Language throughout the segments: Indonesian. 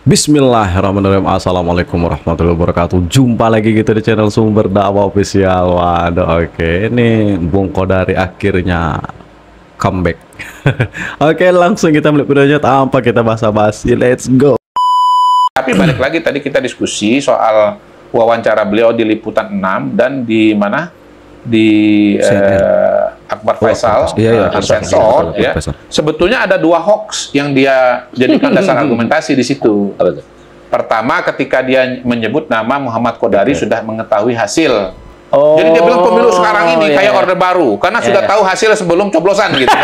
Bismillahirrahmanirrahim. Assalamualaikum warahmatullahi wabarakatuh. Jumpa lagi kita di channel Sumber Dakwah Official. Waduh, oke, ini Bung Kodari akhirnya comeback. Oke, langsung kita melihat videonya tanpa kita basa-basi. Let's go. Tapi balik lagi, tadi kita diskusi soal wawancara beliau di Liputan 6 dan di mana? Di Akbar Faisal, Sensor, ya. Sebetulnya ada dua hoax yang dia jadikan dasar argumentasi di situ. Pertama, ketika dia menyebut nama Muhammad Kodari sudah mengetahui hasil. Jadi dia bilang pemilu sekarang ini kayak Orde Baru, karena sudah tahu hasil sebelum coblosan gitu.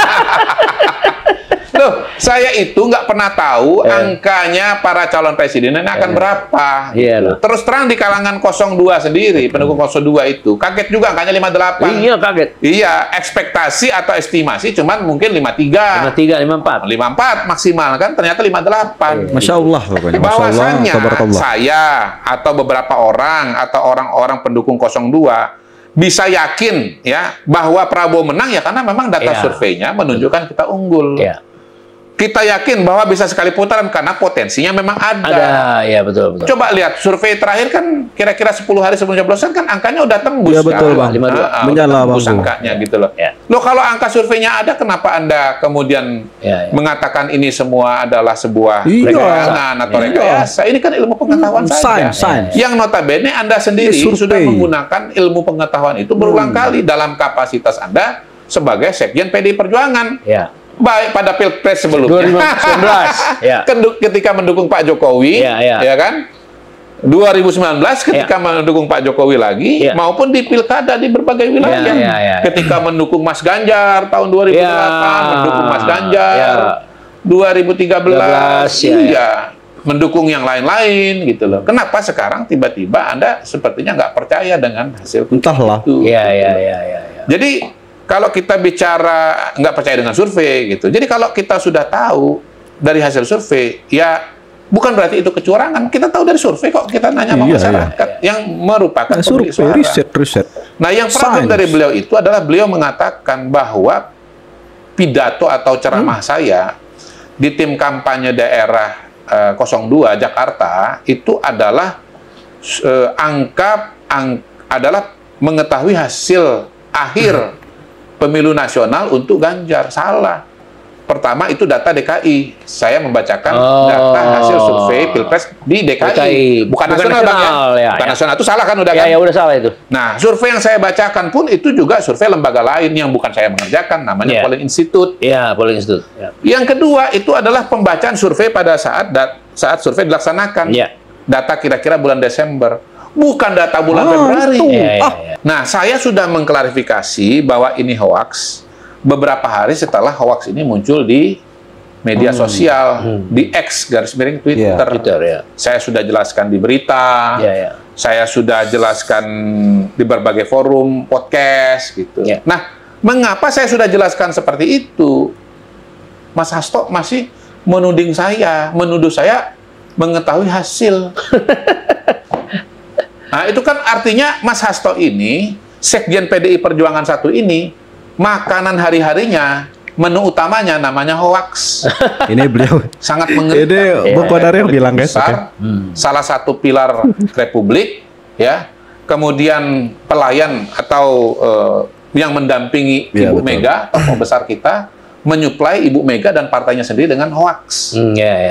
Loh, saya itu nggak pernah tahu angkanya para calon presiden ini akan berapa. Gitu. Terus terang di kalangan 02 sendiri, pendukung 02 itu, kaget juga angkanya 58. Iya, kaget. Iya, ekspektasi atau estimasi cuman mungkin 53. 54 maksimal kan, ternyata 58. Masya Allah, pokoknya. Bahwasannya saya atau beberapa orang atau orang-orang pendukung 02 bisa yakin ya bahwa Prabowo menang ya karena memang data surveinya menunjukkan kita unggul. Kita yakin bahwa bisa sekali putaran karena potensinya memang ada. Ya, betul. Coba lihat survei terakhir kan kira-kira 10 hari sebelum coblosan kan angkanya udah tembus. Iya, betul, Bang. Menyala angkanya gitu loh. Loh, kalau angka surveinya ada, kenapa Anda kemudian mengatakan ini semua adalah sebuah rekayasa atau rekayasa? Ini kan ilmu pengetahuan saja. Yang notabene Anda sendiri sudah menggunakan ilmu pengetahuan itu berulang kali dalam kapasitas Anda sebagai Sekjen PDI Perjuangan. Baik pada Pilpres sebelumnya, 2019, ketika mendukung Pak Jokowi, ya kan? 2019 ketika mendukung Pak Jokowi lagi, maupun di pilkada di berbagai wilayah. Ketika mendukung Mas Ganjar tahun 2008, mendukung Mas Ganjar, 2013, mendukung yang lain-lain gitu loh. Kenapa sekarang tiba-tiba Anda sepertinya nggak percaya dengan hasil itu? Jadi kalau kita bicara nggak percaya dengan survei gitu, jadi kalau kita sudah tahu dari hasil survei, ya bukan berarti itu kecurangan. Kita tahu dari survei kok, kita nanya sama masyarakat yang merupakan pemilik suara. Riset. Nah, yang problem dari beliau itu adalah beliau mengatakan bahwa pidato atau ceramah saya di tim kampanye daerah 02 Jakarta itu adalah adalah mengetahui hasil akhir pemilu nasional untuk Ganjar. Salah. Pertama itu data DKI. Saya membacakan data hasil survei Pilpres di DKI. Bukan nasional, Bang, ya. Bukan nasional, itu salah kan udah kan? Ya, udah salah itu. Nah, survei yang saya bacakan pun itu juga survei lembaga lain yang bukan saya mengerjakan, namanya Polling Institute. Polling Institute. Yang kedua itu adalah pembacaan survei pada saat survei dilaksanakan. Data kira-kira bulan Desember. Bukan data bulan Februari. Nah, saya sudah mengklarifikasi bahwa ini hoax beberapa hari setelah hoax ini muncul di media sosial, di X _Twitter. Saya sudah jelaskan di berita, saya sudah jelaskan di berbagai forum, podcast, gitu. Nah, mengapa saya sudah jelaskan seperti itu? Mas Hasto masih menuduh saya mengetahui hasil. Nah, itu kan artinya Mas Hasto ini, Sekjen PDI Perjuangan 1 ini, makanan hari-harinya, menu utamanya namanya hoax. Ini beliau sangat mengerikan. Ini Bung Kodari yang bilang, guys. Salah satu pilar Republik, ya. Kemudian pelayan atau yang mendampingi Ibu Mega, tokoh besar kita, menyuplai Ibu Mega dan partainya sendiri dengan hoax.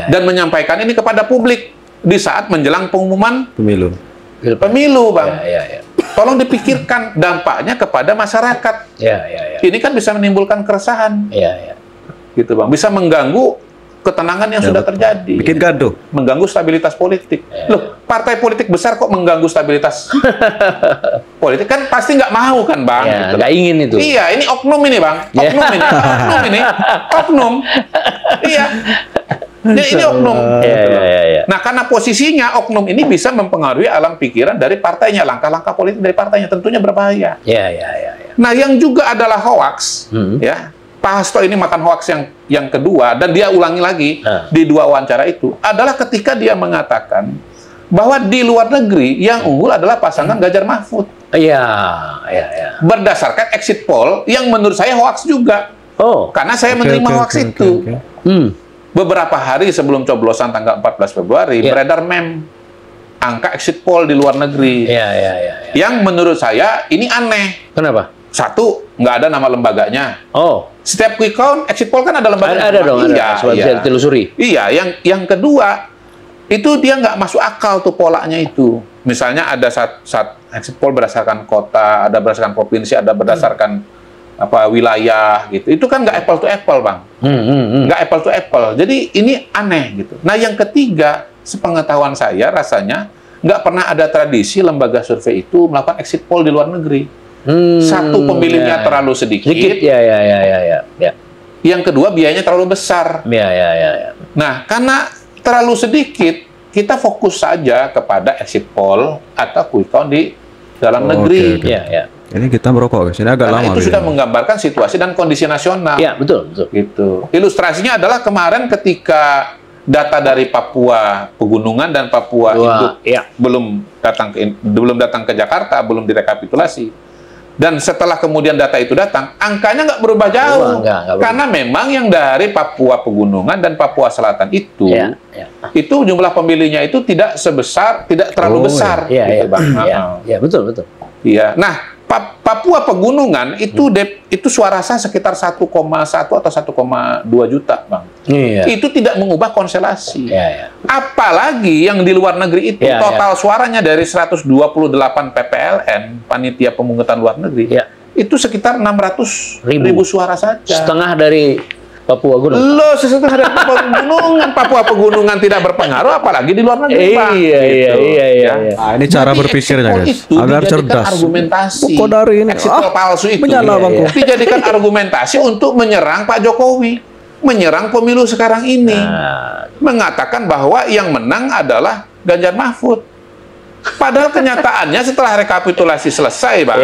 Dan menyampaikan ini kepada publik di saat menjelang pengumuman pemilu, Bang. Tolong dipikirkan dampaknya kepada masyarakat. Ini kan bisa menimbulkan keresahan. Gitu, Bang. Bisa mengganggu ketenangan yang sudah terjadi. Bikin gaduh. Mengganggu stabilitas politik. Loh, partai politik besar kok mengganggu stabilitas politik? Kan pasti nggak mau kan, Bang? Gitu. Nggak ingin itu. Iya, ini oknum ini, Bang. Oknum. Iya. Ini oknum. Nah, karena posisinya oknum ini bisa mempengaruhi alam pikiran dari partainya, langkah-langkah politik dari partainya, tentunya berbahaya. Nah, yang juga adalah hoax, ya. Pak Hasto ini makan hoax yang kedua, dan dia ulangi lagi di dua wawancara itu, adalah ketika dia mengatakan bahwa di luar negeri yang unggul adalah pasangan Ganjar Mahfud. Berdasarkan exit poll yang menurut saya hoax juga. Karena saya menerima hoax itu. beberapa hari sebelum coblosan tanggal 14 Februari, beredar meme angka exit poll di luar negeri. Yang menurut saya ini aneh. Kenapa? Satu, nggak ada nama lembaganya. Oh. Setiap quick count, exit poll kan ada lembaganya. Ada dong, iya, supaya bisa ditelusuri. Iya, yang kedua, itu dia nggak masuk akal tuh polanya itu. Misalnya ada saat exit poll berdasarkan kota, ada berdasarkan provinsi, ada berdasarkan wilayah gitu. Itu kan nggak apple to apple, Bang. Nggak apple to apple. Jadi ini aneh gitu. Nah, yang ketiga, sepengetahuan saya rasanya nggak pernah ada tradisi lembaga survei itu melakukan exit poll di luar negeri. Satu, pemilihnya terlalu sedikit. Yang kedua, biayanya terlalu besar. Nah, karena terlalu sedikit, kita fokus saja kepada exit poll atau quick count di dalam negeri. Ini kita merokok, guys. Ini agak lama. Itu sudah menggambarkan situasi dan kondisi nasional. Ya, betul. Gitu. Ilustrasinya adalah kemarin ketika data dari Papua Pegunungan dan Papua Induk belum datang ke Jakarta, belum direkapitulasi. Dan setelah kemudian data itu datang, angkanya nggak berubah jauh. Karena memang yang dari Papua Pegunungan dan Papua Selatan itu, itu jumlah pemilihnya itu tidak terlalu besar. Betul. Iya. Nah, Papua Pegunungan itu suara sah sekitar 1,1 atau 1,2 juta, Bang. Itu tidak mengubah konstelasi. Apalagi yang di luar negeri itu total suaranya dari 128 PPLN, panitia pemungutan luar negeri, itu sekitar 600.000 suara saja. Setengah dari Papua Gunung. Loh, setengah dari Papua Pegunungan. Papua Pegunungan tidak berpengaruh, apalagi di luar negeri, Bang. Iya. Nah, ini cara berpikirnya, guys. Agar cerdas. Argumentasi. Kok dari ini? Exit poll palsu itu dijadikan argumentasi untuk menyerang Pak Jokowi, menyerang pemilu sekarang ini, mengatakan bahwa yang menang adalah Ganjar Mahfud. Padahal kenyataannya setelah rekapitulasi selesai, Bang,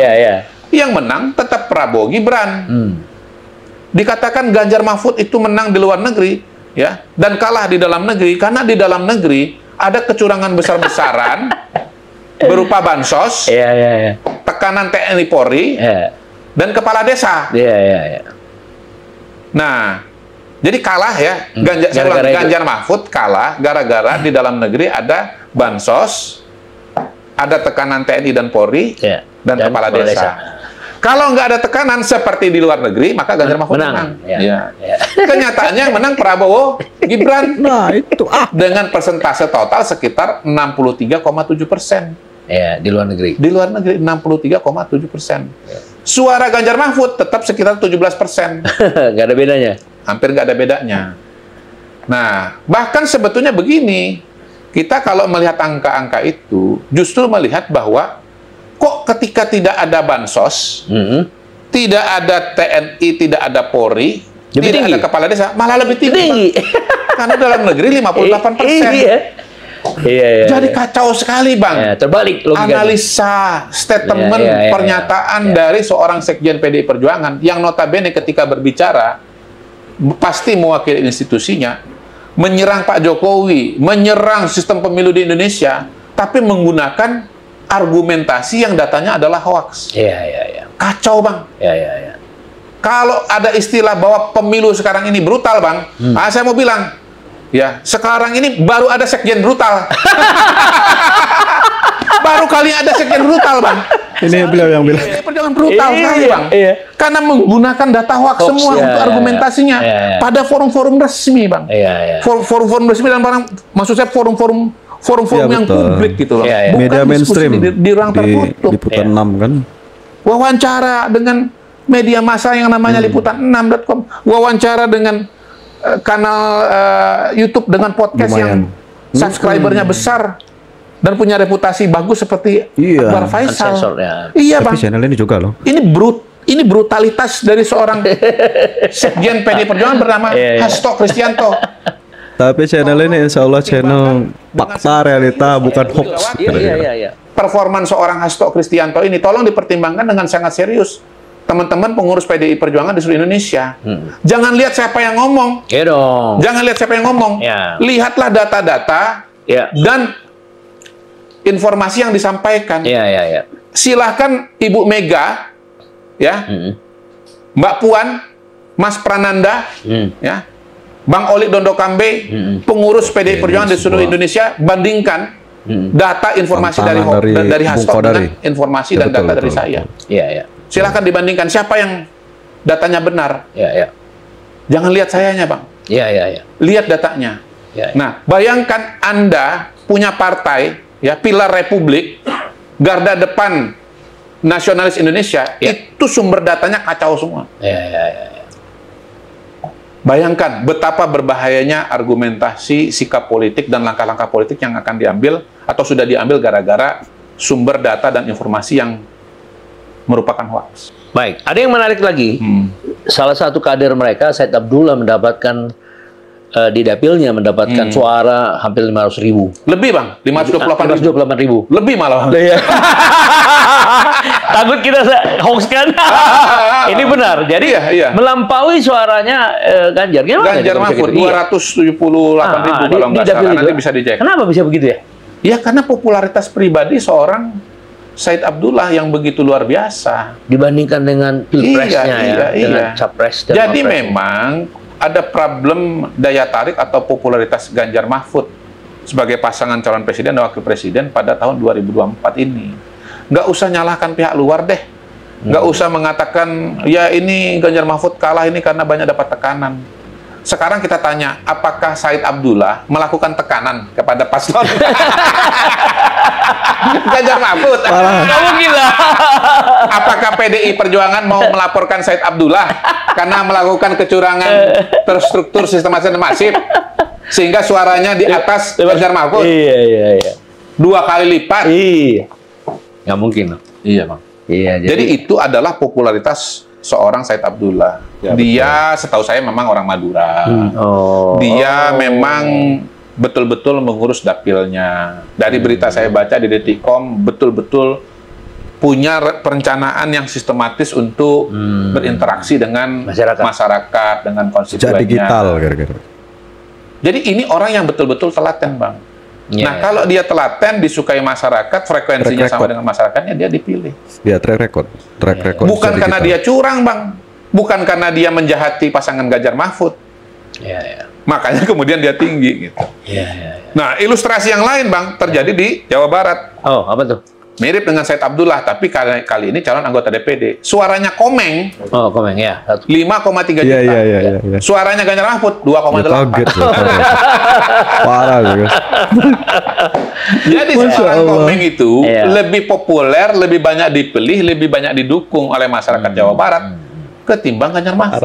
yang menang tetap Prabowo Gibran. Dikatakan Ganjar Mahfud itu menang di luar negeri, dan kalah di dalam negeri karena di dalam negeri ada kecurangan besar-besaran berupa bansos, tekanan TNI Polri, dan kepala desa. Nah, jadi kalah Ganjar Mahfud kalah gara-gara di dalam negeri ada bansos, ada tekanan TNI dan Polri, dan kepala desa. Kalau nggak ada tekanan seperti di luar negeri, maka Ganjar Mahfud menang. Kenyataannya yang menang Prabowo Gibran. Nah, itu dengan persentase total sekitar 63,7%. Di luar negeri. Di luar negeri 63,7%. Suara Ganjar Mahfud tetap sekitar 17%. Nggak ada bedanya. Hampir nggak ada bedanya. Nah, bahkan sebetulnya begini, kita kalau melihat angka-angka itu, justru melihat bahwa kok ketika tidak ada bansos, tidak ada TNI, tidak ada Polri, tidak ada kepala desa, malah lebih tinggi. Karena dalam negeri 58%. Jadi kacau sekali, Bang. Terbalik logikanya. Analisa, statement, pernyataan dari seorang Sekjen PDI Perjuangan yang notabene ketika berbicara pasti mewakili institusinya, menyerang Pak Jokowi, menyerang sistem pemilu di Indonesia, tapi menggunakan argumentasi yang datanya adalah hoax. Kacau, Bang. Kalau ada istilah bahwa pemilu sekarang ini brutal, Bang, saya mau bilang, sekarang ini baru ada sekjen brutal. Baru kali ada sekjen brutal, Bang. Ini beliau yang bilang. Perjuangan brutal sekali, Bang. Karena menggunakan data hoax semua untuk argumentasinya pada forum-forum resmi, Bang. Forum-forum resmi dan maksud saya forum-forum yang publik gitu loh. Media mainstream di ruang tertutup. Liputan 6 kan. Wawancara dengan media massa yang namanya liputan6.com. Wawancara dengan kanal YouTube dengan podcast yang subscribernya besar dan punya reputasi bagus seperti Akbar Faisal. Iya, Bang. Tapi channel ini juga loh. Ini brutalitas dari seorang Sekjen PDI Perjuangan bernama Hasto Kristianto. Tapi channel ini insya Allah channel fakta realita bukan hoax. Performan seorang Hasto Kristianto ini tolong dipertimbangkan dengan sangat serius. Teman-teman pengurus PDI Perjuangan di seluruh Indonesia. Jangan lihat siapa yang ngomong. Jangan lihat siapa yang ngomong. Lihatlah data-data dan informasi yang disampaikan. Silahkan Ibu Mega, Mbak Puan, Mas Prananda, Bang Oli Dondokambe, pengurus PDI Perjuangan di seluruh Indonesia, bandingkan data informasi dari Hasto dengan informasi dan data dari saya. Silahkan dibandingkan siapa yang datanya benar. Jangan lihat sayanya, Bang. Lihat datanya. Nah, bayangkan Anda punya partai, ya, pilar Republik, garda depan nasionalis Indonesia, itu sumber datanya kacau semua. Bayangkan betapa berbahayanya argumentasi, sikap politik, dan langkah-langkah politik yang akan diambil atau sudah diambil gara-gara sumber data dan informasi yang merupakan hoax. Baik, ada yang menarik lagi. Salah satu kader mereka, Said Abdullah, mendapatkan di dapilnya mendapatkan suara hampir 500.000. Lebih, Bang. 528.000. Lebih malah. Takut kita hoax kan? Ini benar. Jadi melampaui suaranya Ganjar. Gimana Ganjar Mahfud 278.000 kalau nggak salah. Nanti bisa dicek. Kenapa bisa begitu ya? Ya karena popularitas pribadi seorang Said Abdullah yang begitu luar biasa dibandingkan dengan pilpresnya dengan capres. Jadi memang ada problem daya tarik atau popularitas Ganjar Mahfud sebagai pasangan calon presiden dan wakil presiden pada tahun 2024 ini. Nggak usah nyalahkan pihak luar deh. Nggak usah mengatakan, ya ini Ganjar Mahfud kalah ini karena banyak dapat tekanan. Sekarang kita tanya, apakah Said Abdullah melakukan tekanan kepada paslon Ganjar Mahfud? Kamu gila. Apakah PDI Perjuangan mau melaporkan Said Abdullah karena melakukan kecurangan terstruktur, sistematis dan masif sehingga suaranya di atas Ganjar Mahfud? Iya. 2 kali lipat. Iya. Nggak mungkin. Iya, Bang. Iya. Jadi itu adalah popularitas seorang Said Abdullah. Dia setahu saya memang orang Madura. Dia memang betul-betul mengurus dapilnya. Dari berita saya baca di Detikcom, betul-betul punya perencanaan yang sistematis untuk berinteraksi dengan masyarakat dengan konstituennya. Digital kira-kira. Jadi ini orang yang betul-betul telaten, Bang. Nah, kalau dia telaten, disukai masyarakat, frekuensinya sama dengan masyarakatnya, dia dipilih. Ya, track record. Bukan karena dia curang, Bang. Bukan karena dia menjahati pasangan Ganjar Mahfud. Makanya kemudian dia tinggi, gitu. Nah, ilustrasi yang lain, Bang, terjadi di Jawa Barat. Oh, apa tuh? Mirip dengan Said Abdullah, tapi kali ini calon anggota DPD. Suaranya Komeng. Oh, Komeng, ya. 5,3 juta. Iya. Suaranya Ganjar Mahfud 2,8. Kaget. Parah juga. Jadi seorang Komeng itu lebih populer, lebih banyak dipilih, lebih banyak didukung oleh masyarakat Jawa Barat ketimbang Ganjar Mahfud.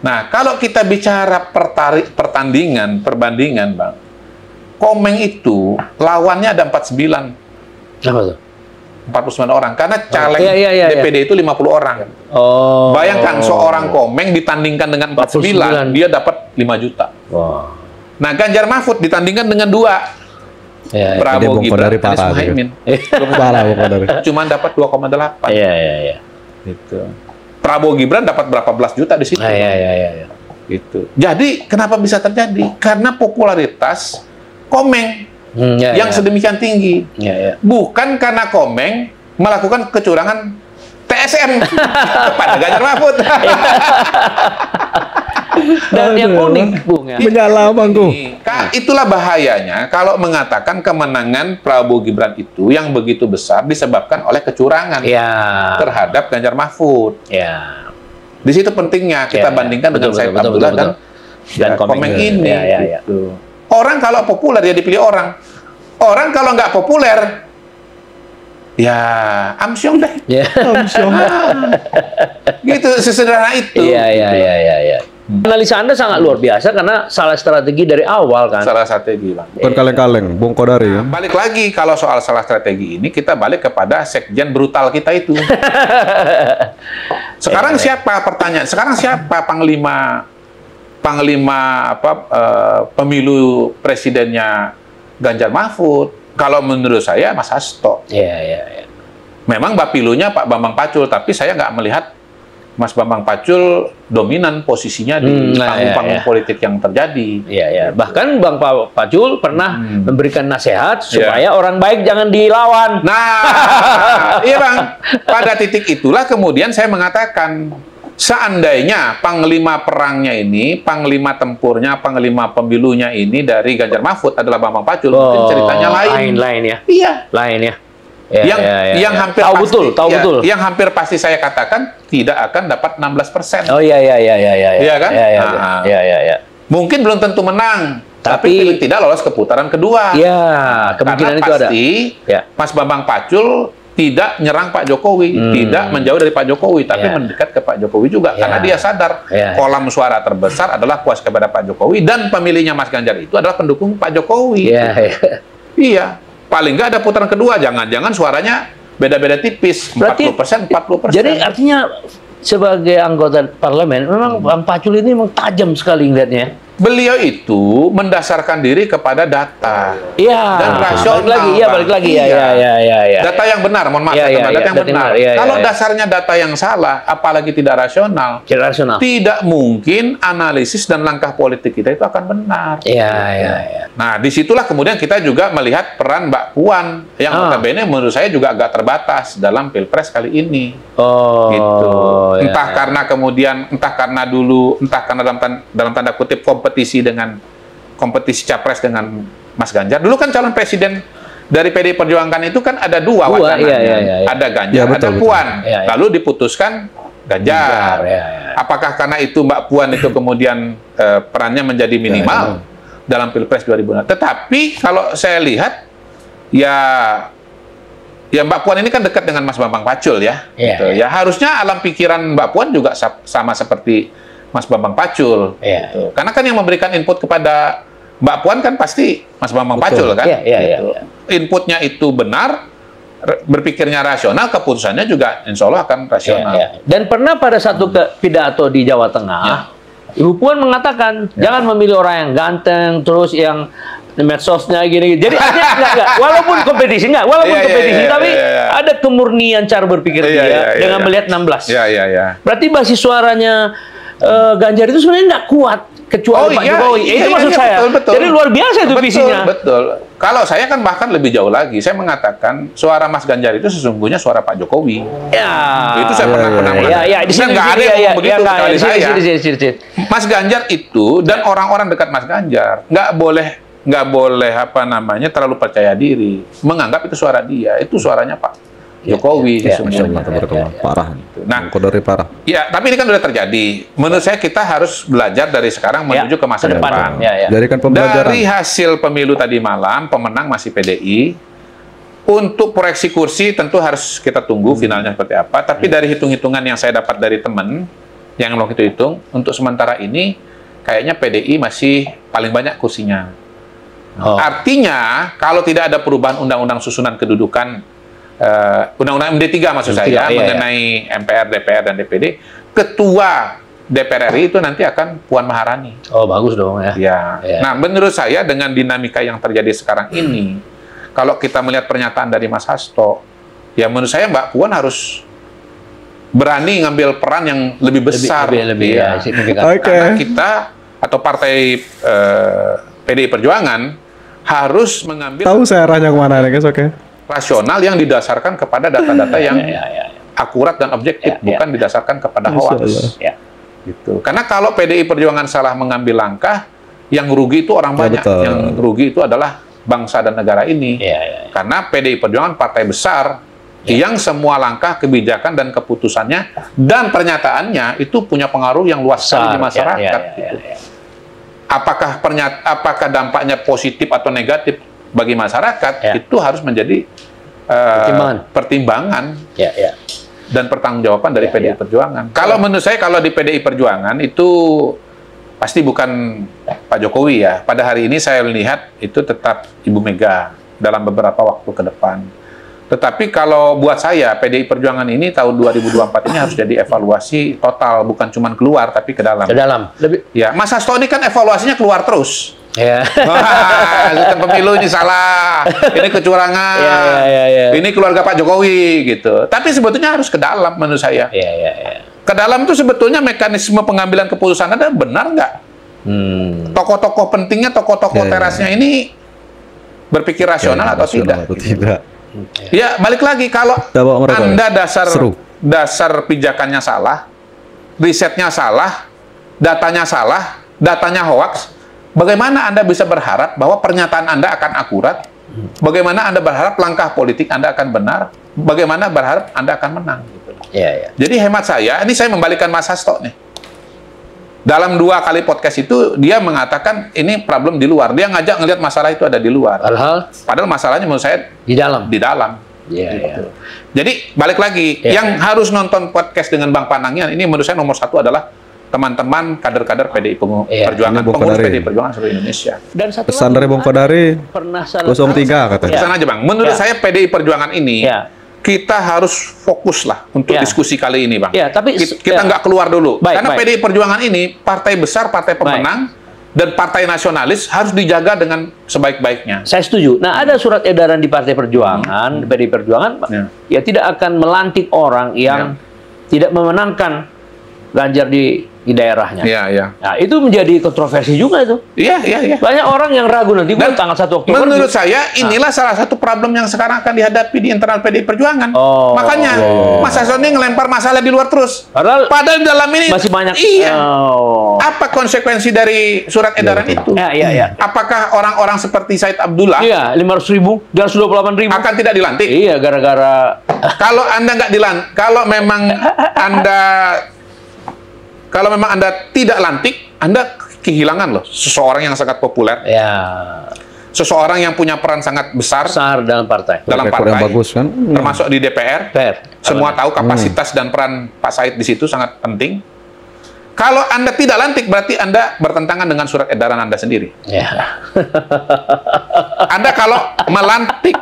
Nah, kalau kita bicara perbandingan, Bang. Komeng itu lawannya ada 49. Apa tuh? 49 orang. Karena caleg DPD itu 50 orang. Bayangkan seorang Komeng ditandingkan dengan 49, dia dapat 5 juta. Nah, Ganjar Mahfud ditandingkan dengan 2. Prabowo Gibran, Anies Muhaimin. Cuma dapat 2,8. Gitu. Prabowo Gibran dapat berapa belas juta di situ. Gitu. Jadi, kenapa bisa terjadi? Karena popularitas Komeng yang sedemikian tinggi. Bukan karena Komeng melakukan kecurangan TSM pada Ganjar Mahfud. Dan yang unik, Bung, ya. Menyala, Bangku. Itulah bahayanya kalau mengatakan kemenangan Prabowo Gibran itu yang begitu besar disebabkan oleh kecurangan terhadap Ganjar Mahfud. Di situ pentingnya kita bandingkan dengan Said Abdullah dan Komeng ini. Orang kalau populer ya dipilih orang. Orang kalau nggak populer ya amsyong deh. Amsyong. Gitu, sesederhana itu. Analisa Anda sangat luar biasa karena salah strategi dari awal kan. Salah strategi, Bang. Bukan kaleng-kaleng, Bung Kodari. Balik lagi kalau soal salah strategi ini kita balik kepada sekjen brutal kita itu. Sekarang siapa pertanyaan? Sekarang siapa panglima pemilu presidennya Ganjar Mahfud? Kalau menurut saya Mas Hasto. Memang bapilunya Pak Bambang Pacul, tapi saya nggak melihat Mas Bambang Pacul dominan posisinya di panggung politik yang terjadi. Bahkan Bang Pacul pernah memberikan nasihat supaya orang baik jangan dilawan. Nah, iya Bang. Pada titik itulah kemudian saya mengatakan seandainya panglima perangnya ini, panglima tempurnya, panglima pemilunya ini dari Ganjar Mahfud adalah Bambang Pacul, mungkin ceritanya lain. Lain ya. Iya. Lain ya. Ya, yang hampir tahu pasti, betul, tahu betul. Yang hampir pasti saya katakan tidak akan dapat 16%. Oh iya. Iya kan? Iya. Mungkin belum tentu menang, tapi tidak lolos ke putaran kedua. Iya, kemungkinan itu ada. Pasti Mas Bambang Pacul tidak nyerang Pak Jokowi, tidak menjauh dari Pak Jokowi, tapi mendekat ke Pak Jokowi juga, karena dia sadar kolam suara terbesar adalah puas kepada Pak Jokowi, dan pemilihnya Mas Ganjar itu adalah pendukung Pak Jokowi. Iya, paling nggak ada putaran kedua, jangan-jangan suaranya beda-beda tipis, 40%, 40%. Jadi artinya sebagai anggota parlemen, memang Bang Pacul ini memang tajam sekali ngeliatnya. Beliau itu mendasarkan diri kepada data dan rasional. Balik lagi. Ya. Data yang benar, mohon maaf, data yang benar. Kalau dasarnya data yang salah, apalagi tidak rasional, tidak mungkin analisis dan langkah politik kita itu akan benar. Nah, disitulah kemudian kita juga melihat peran Mbak Puan yang notabene menurut saya juga agak terbatas dalam Pilpres kali ini. Gitu. Entah karena dalam tanda kutip kompetisi capres dengan Mas Ganjar. Dulu kan calon presiden dari PDI Perjuangan itu kan ada dua wacananya. Ada Ganjar, ada Puan. Lalu diputuskan Ganjar. Apakah karena itu Mbak Puan itu kemudian perannya menjadi minimal dalam Pilpres 2006? Tetapi kalau saya lihat, ya Mbak Puan ini kan dekat dengan Mas Bambang Pacul ya. Ya harusnya alam pikiran Mbak Puan juga sama seperti Mas Bambang Pacul. Gitu. Karena kan yang memberikan input kepada Mbak Puan kan pasti Mas Bambang Pacul kan. Inputnya itu benar, berpikirnya rasional, keputusannya juga insya Allah akan rasional. Dan pernah pada satu pidato di Jawa Tengah, Ibu Puan mengatakan jangan memilih orang yang ganteng, terus yang medsosnya gini. Jadi enggak. Walaupun kompetisi tapi ada kemurnian cara berpikir dia dengan melihat 16. Berarti basis suaranya Ganjar itu sebenarnya nggak kuat kecuali Pak Jokowi. Itu maksud saya. Betul. Jadi luar biasa itu visinya. Betul. Kalau saya kan bahkan lebih jauh lagi. Saya mengatakan suara Mas Ganjar itu sesungguhnya suara Pak Jokowi. Itu saya pernah mengatakan. Di sini nggak ada yang begitu kecuali saya. Mas Ganjar itu dan orang-orang dekat Mas Ganjar nggak boleh terlalu percaya diri, menganggap itu suara dia. Itu suaranya Pak Jokowi sesungguhnya. Parah. Nah, dari parah. Ya, tapi ini kan sudah terjadi. Menurut saya kita harus belajar dari sekarang menuju ke masa depan. Dari hasil pemilu tadi malam, pemenang masih PDI. Untuk proyeksi kursi tentu harus kita tunggu finalnya seperti apa. Tapi dari hitung-hitungan yang saya dapat dari teman yang mau kita hitung, untuk sementara ini kayaknya PDI masih paling banyak kursinya. Artinya kalau tidak ada perubahan undang-undang susunan kedudukan, undang-undang MD3 maksud saya, mengenai MPR, DPR, dan DPD, ketua DPR RI itu nanti akan Puan Maharani. Bagus dong ya. Nah, menurut saya dengan dinamika yang terjadi sekarang ini, kalau kita melihat pernyataan dari Mas Hasto, ya menurut saya Mbak Puan harus berani ngambil peran yang lebih besar. Karena kita atau partai PDI Perjuangan harus mengambil saya arahnya kemana nih guys, rasional yang didasarkan kepada data-data yang akurat dan objektif, bukan didasarkan kepada hoax. Gitu. Karena kalau PDI Perjuangan salah mengambil langkah, yang rugi itu orang banyak. Yang rugi itu adalah bangsa dan negara ini. Karena PDI Perjuangan partai besar yang semua langkah, kebijakan, dan keputusannya dan pernyataannya itu punya pengaruh yang luas sekali di masyarakat. Apakah dampaknya positif atau negatif bagi masyarakat, itu harus menjadi pertimbangan dan pertanggungjawaban dari PDI Perjuangan. Kalau menurut saya, kalau di PDI Perjuangan itu pasti bukan Pak Jokowi ya. Pada hari ini saya lihat itu tetap Ibu Mega dalam beberapa waktu ke depan. Tetapi kalau buat saya, PDI Perjuangan ini tahun 2024 ini harus jadi evaluasi total, bukan cuma keluar tapi ke dalam. Ya, Mas Hasto ini kan evaluasinya keluar terus. Sistem pemilu ini salah, ini kecurangan, ini keluarga Pak Jokowi gitu. Tapi sebetulnya harus ke dalam menurut saya. Ke dalam itu sebetulnya mekanisme pengambilan keputusan ada benar nggak? Tokoh-tokoh pentingnya, tokoh-tokoh terasnya ini berpikir rasional atau tidak? Ya, balik lagi, kalau Anda dasar pijakannya salah, risetnya salah, datanya salah, datanya hoax, bagaimana Anda bisa berharap bahwa pernyataan Anda akan akurat? Bagaimana Anda berharap langkah politik Anda akan benar? Bagaimana berharap Anda akan menang? Jadi hemat saya, ini saya membalikan Mas Hasto nih. Dalam 2 kali podcast itu, dia mengatakan ini problem di luar. Dia ngajak ngelihat masalah itu ada di luar. Padahal masalahnya menurut saya di dalam. Di dalam. Gitu. Jadi balik lagi, yang harus nonton podcast dengan Bang Panangian ini menurut saya nomor 1 adalah teman-teman kader-kader PDI Perjuangan, pengurus PDI Perjuangan seluruh Indonesia. Dan satu pesan dari Bang Kodari, pernah 03 katanya. Pesan aja Bang, menurut saya PDI Perjuangan ini, kita harus fokus lah untuk diskusi kali ini Bang. Tapi kita nggak keluar dulu. Karena baik. PDI Perjuangan ini, partai besar, partai pemenang, dan partai nasionalis harus dijaga dengan sebaik-baiknya. Saya setuju. Nah, ada surat edaran di Partai Perjuangan, PDI Perjuangan, ya tidak akan melantik orang yang tidak memenangkan Ganjar di daerahnya. Nah, itu menjadi kontroversi juga itu. Banyak orang yang ragu nanti buat tanggal 1 Oktober. Menurut saya inilah salah satu problem yang sekarang akan dihadapi di internal PDI Perjuangan. Makanya Mas Hasto ini ngelempar masalah di luar terus. Padahal di dalam ini masih banyak. Apa konsekuensi dari surat edaran itu? Apakah orang-orang seperti Said Abdullah 500.000 dan 28.000 akan tidak dilantik? Iya, gara-gara kalau Anda nggak dilantik, kalau memang Anda tidak lantik, Anda kehilangan loh seseorang yang sangat populer. Seseorang yang punya peran sangat besar dalam partai. Yang bagus kan? Termasuk di DPR. Semua tahu kapasitas dan peran Pak Said di situ sangat penting. Kalau Anda tidak lantik, berarti Anda bertentangan dengan surat edaran Anda sendiri. Anda kalau melantik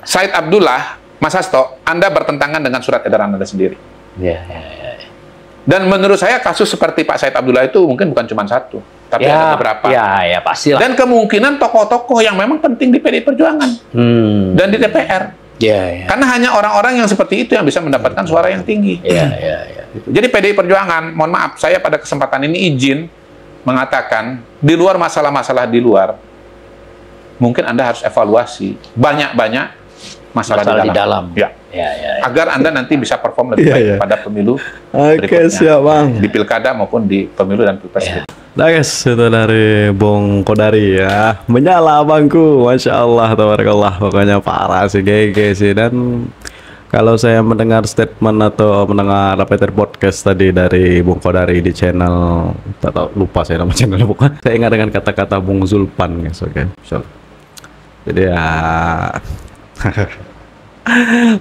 Said Abdullah, Mas Hasto, Anda bertentangan dengan surat edaran Anda sendiri. Dan menurut saya kasus seperti Pak Said Abdullah itu mungkin bukan cuma 1, tapi ada beberapa. Pastilah. Dan kemungkinan tokoh-tokoh yang memang penting di PDI Perjuangan dan di DPR. Karena hanya orang-orang yang seperti itu yang bisa mendapatkan suara yang tinggi. Jadi PDI Perjuangan, mohon maaf, saya pada kesempatan ini izin mengatakan, di luar masalah-masalah di luar, mungkin Anda harus evaluasi banyak-banyak masalah di dalam. Agar Anda nanti bisa perform lebih baik pada pemilu berikutnya. Siap Bang. Di pilkada maupun di pemilu dan pilpres. Nah guys, itu dari Bung Kodari ya. Menyala abangku, Masya Allah, tabarakallah. Pokoknya parah sih, GG sih. Dan kalau saya mendengar statement atau mendengar podcast tadi dari Bung Kodari di channel, tak tahu, lupa saya nama channelnya bukan. Saya ingat dengan kata-kata Bung Zulpan guys, Jadi ya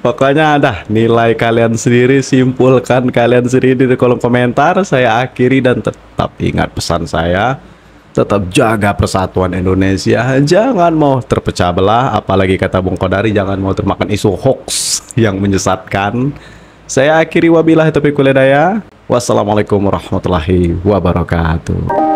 pokoknya dah, nilai kalian sendiri, simpulkan kalian sendiri di kolom komentar. Saya akhiri dan tetap ingat pesan saya, tetap jaga persatuan Indonesia, jangan mau terpecah belah, apalagi kata Bung Kodari, jangan mau termakan isu hoax yang menyesatkan. Saya akhiri, wabillahi taufiq wal hidayah. Wassalamualaikum warahmatullahi wabarakatuh.